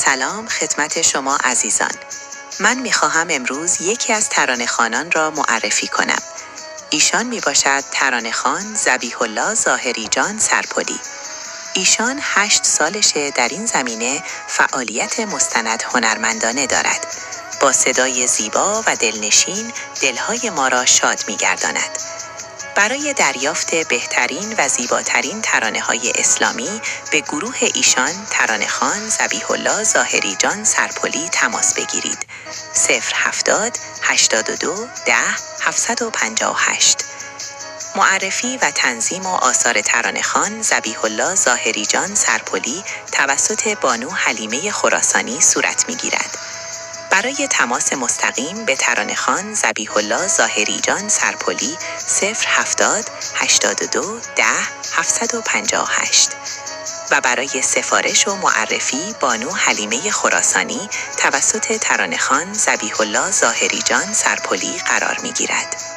سلام خدمت شما عزیزان. من میخواهم امروز یکی از ترانه‌خوانان را معرفی کنم. ایشان میباشد ترانه‌خوان ذبیح الله ظاهری جان سرپلی. ایشان 8 سالشه در این زمینه فعالیت مستند هنرمندانه دارد. با صدای زیبا و دلنشین دلهای ما را شاد میگرداند. برای دریافت بهترین و زیباترین ترانه‌های اسلامی به گروه ایشان ترانه‌خوان ذبیح الله ظاهری جان سرپلی تماس بگیرید. 070 82 10 758. معرفی و تنظیم و آثار ترانه‌خوان ذبیح الله ظاهری جان سرپلی توسط بانو حلیمه خراسانی صورت می‌گیرد. برای تماس مستقیم به ترانه‌خوان ذبیح الله ظاهری جان سرپلی 070 82 10 758 و برای سفارش و معرفی بانو حلیمه خراسانی توسط ترانه‌خوان ذبیح الله ظاهری جان سرپلی قرار می‌گیرد.